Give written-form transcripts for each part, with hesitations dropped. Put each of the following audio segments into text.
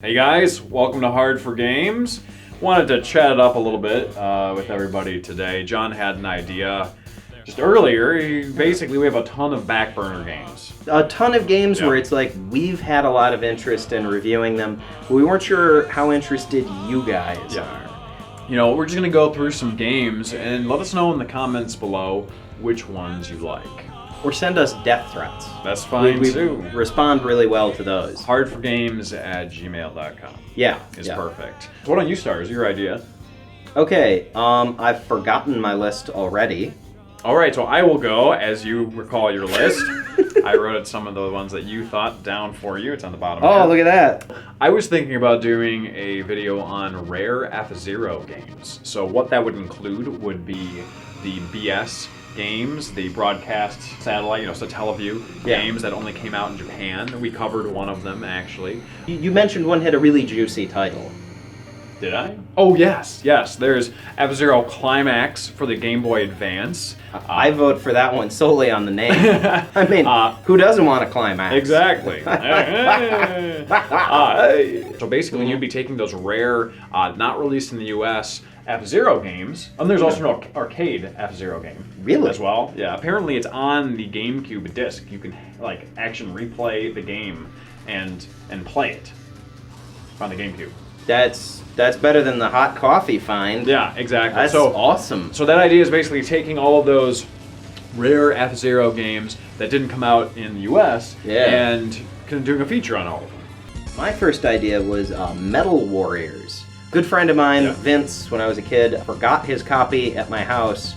Hey guys, welcome to H4G Games. Wanted to chat it up a little bit with everybody today. John had an idea just earlier. Basically, we have a ton of back burner games. A ton of games where it's like we've had a lot of interest in reviewing them, but we weren't sure how interested you guys are. You know, we're just going to go through some games and let us know in the comments below which ones you like. Or send us death threats. That's fine we too. Respond really well to those. H4games@gmail.com. Yeah. Is perfect. So why don't you start? Is your idea? Okay, I've forgotten my list already. Alright, so I will go as you recall your list. I wrote some of the ones that you thought down for you. It's on the bottom Oh, here. look at that. I was thinking about doing a video on rare F-Zero games. So what that would include would be the BS games, the broadcast satellite, Satellaview games that only came out in Japan. We covered one of them, actually. You mentioned one had a really juicy title. Did I? Oh, yes. There's F-Zero Climax for the Game Boy Advance. I vote for that one solely on the name. I mean, who doesn't want a climax? Exactly. So basically, you'd be taking those rare, not released in the US, F-Zero games, and there's also an arcade F-Zero game. Really? As well. Yeah. Apparently, it's on the GameCube disc. You can action replay the game and play it on the GameCube. That's better than the hot coffee find. Yeah, exactly. That's awesome. So that idea is basically taking all of those rare F-Zero games that didn't come out in the US and doing a feature on all of them. My first idea was Metal Warriors. Good friend of mine, Vince, when I was a kid, forgot his copy at my house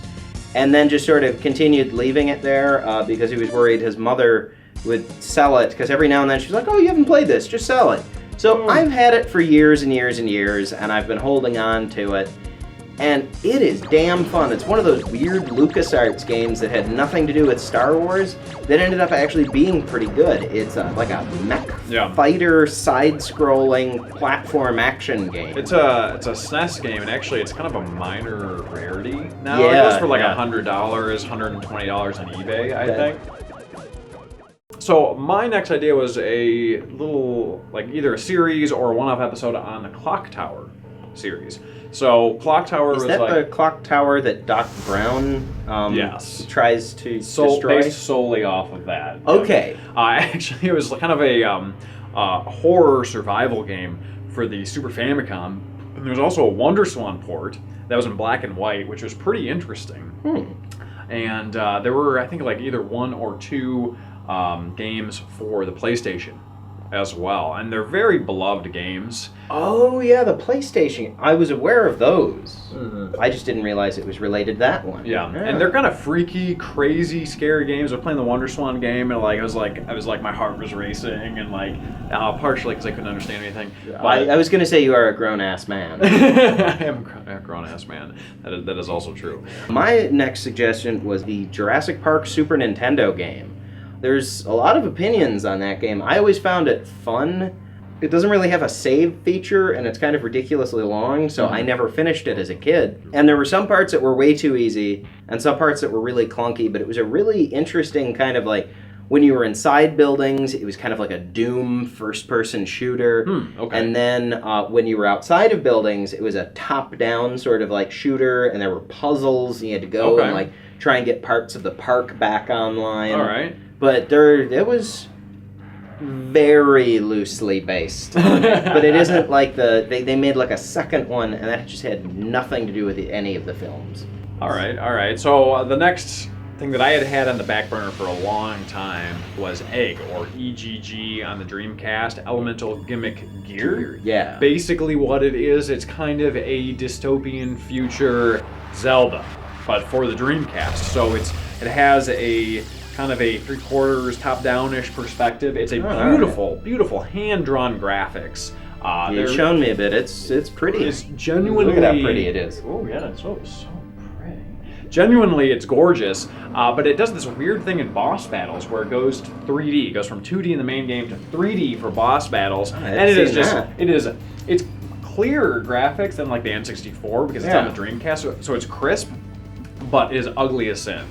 and then just sort of continued leaving it there because he was worried his mother would sell it, because every now and then she's like, oh, you haven't played this, just sell it. So I've had it for years and years and years, and I've been holding on to it, and it is damn fun. It's one of those weird LucasArts games that had nothing to do with Star Wars that ended up actually being pretty good. It's like a mech fighter, side-scrolling platform action game. It's a SNES game, and actually it's kind of a minor rarity now. It goes for like $100, $120 on eBay, I think. So my next idea was a little, either a series or a one-off episode on the Clock Tower series. So Clock Tower was Is that the clock tower that Doc Brown tries to destroy? Based solely off of that. Okay. Actually, it was kind of a horror survival game for the Super Famicom. And there was also a WonderSwan port that was in black and white, which was pretty interesting. And there were, I think, either one or two games for the PlayStation as well, and they're very beloved games. Oh yeah, the PlayStation. I was aware of those. I just didn't realize it was related to that one. Yeah, and they're kind of freaky, crazy, scary games. I was playing the WonderSwan game, and I was like, my heart was racing, and partially because I couldn't understand anything. I was gonna say you are a grown-ass man. I am a grown-ass man. That is also true. My next suggestion was the Jurassic Park Super Nintendo game. There's a lot of opinions on that game. I always found it fun. It doesn't really have a save feature, and it's kind of ridiculously long, so I never finished it as a kid. And there were some parts that were way too easy, and some parts that were really clunky, but it was a really interesting kind of when you were inside buildings, it was kind of like a Doom first-person shooter. And then when you were outside of buildings, it was a top-down sort of shooter, and there were puzzles, and you had to go and try and get parts of the park back online. All right. But it was very loosely based. But it isn't like they made a second one, and that just had nothing to do with any of the films. All right. So the next thing that I had on the back burner for a long time was e.g.g. or e.g.g. on the Dreamcast, Elemental Gimmick Gear. Yeah. Basically what it is, it's kind of a dystopian future Zelda, but for the Dreamcast. So it has a kind of a three-quarters top-down-ish perspective. It's a beautiful hand-drawn graphics. You've shown me a bit. It's pretty. It's genuinely... Look at how pretty it is. Oh yeah, it's so pretty. Genuinely, it's gorgeous, but it does this weird thing in boss battles where it goes to 3D. It goes from 2D in the main game to 3D for boss battles, and it's clearer graphics than the N64 because it's on the Dreamcast, so it's crisp, but is ugly as sin.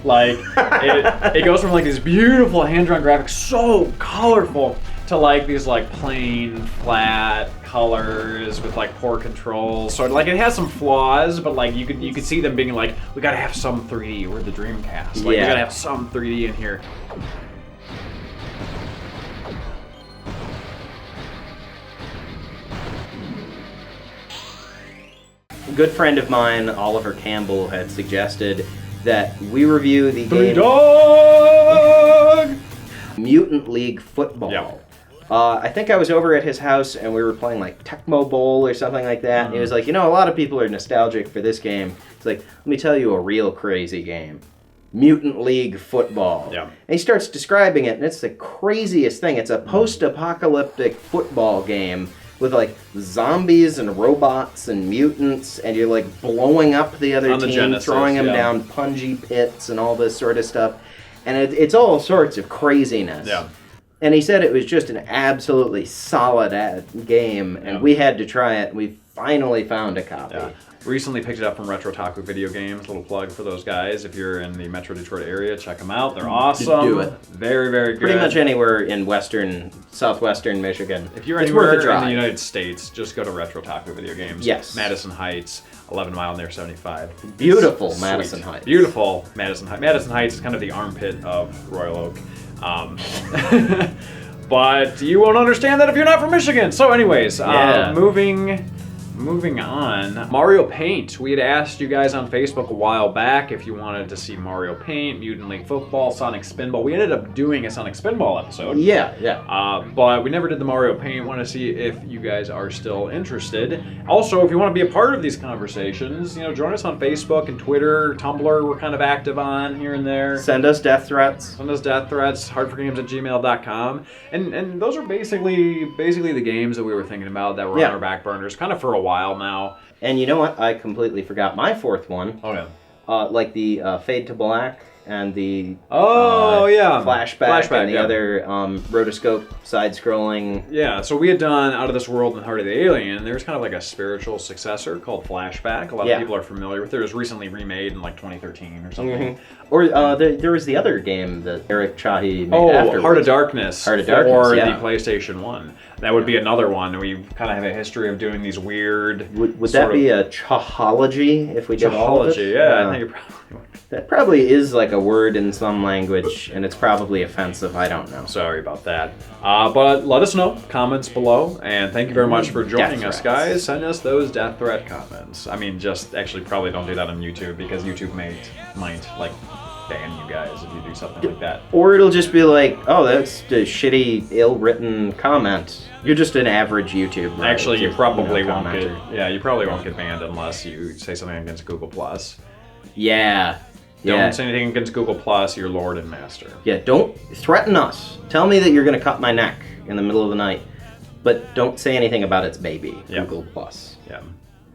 It goes from these beautiful hand-drawn graphics, so colorful, to like these like plain flat colors with like poor controls. So like it has some flaws, but like you could see them being like, we gotta have some 3D. We're the Dreamcast. Like we gotta have some 3D in here. A good friend of mine, Oliver Campbell, had suggested that we review the game ThreeDog! Mutant League Football. Yep. I think I was over at his house and we were playing like Tecmo Bowl or something like that. And he was like, you know, a lot of people are nostalgic for this game. It's like, let me tell you a real crazy game. Mutant League Football. Yeah. And he starts describing it, and it's the craziest thing. It's a post-apocalyptic football game with like zombies and robots and mutants, and you're like blowing up the other team, Genesis, throwing them down punji pits and all this sort of stuff. And it's all sorts of craziness. Yeah. And he said it was just an absolutely solid game, and we had to try it. We finally found a copy. Yeah. Recently picked it up from Retro-Taku Video Games. Little plug for those guys. If you're in the Metro Detroit area, check them out. They're awesome. Do it. Very, very good. Pretty much anywhere in southwestern Michigan. If you're it's anywhere worth a in drive. the United States, just go to Retro-Taku Video Games. Yes. Madison Heights, 11 Mile near 75. Beautiful Sweet. Madison Heights. Beautiful Madison Heights. Madison Heights is kind of the armpit of Royal Oak. But you won't understand that if you're not from Michigan. So anyways, moving on. Mario Paint. We had asked you guys on Facebook a while back if you wanted to see Mario Paint, Mutant League Football, Sonic Spinball. We ended up doing a Sonic Spinball episode. Yeah. But we never did the Mario Paint. Want to see if you guys are still interested. Also, if you want to be a part of these conversations, join us on Facebook and Twitter, Tumblr. We're kind of active on here and there. Send us death threats. hardforgames@gmail.com. And those are basically the games that we were thinking about that were on our back burners kind of for a while now. And you know what? I completely forgot my fourth one. Oh, yeah. Like the Fade to Black and the Flashback and the other rotoscope side-scrolling. Yeah, so we had done Out of This World and Heart of the Alien. There's kind of like a spiritual successor called Flashback. A lot of people are familiar with it. It was recently remade in like 2013 or something. Or there was the other game that Eric Chahi made afterwards. Heart of Darkness. Heart of Darkness, for the PlayStation 1. That would be another one. We kind of have a history of doing these weird... Would that be a chahology if we did all of it? Yeah, I think it probably would. That probably is like a word in some language, and it's probably offensive. I don't know. Sorry about that. But let us know. Comments below. And thank you very much for joining us, guys. Send us those death threat comments. I mean, actually probably don't do that on YouTube, because YouTube might like ban you guys if you do something like that. Or it'll just be like, oh, that's a shitty, ill-written comment. You're just an average YouTuber. Actually, you probably won't get. Yeah, you probably won't get banned unless you say something against Google Plus. Yeah. Don't say anything against Google Plus. Your Lord and Master. Yeah. Don't threaten us. Tell me that you're gonna cut my neck in the middle of the night, but don't say anything about its baby. Google Plus. Yeah.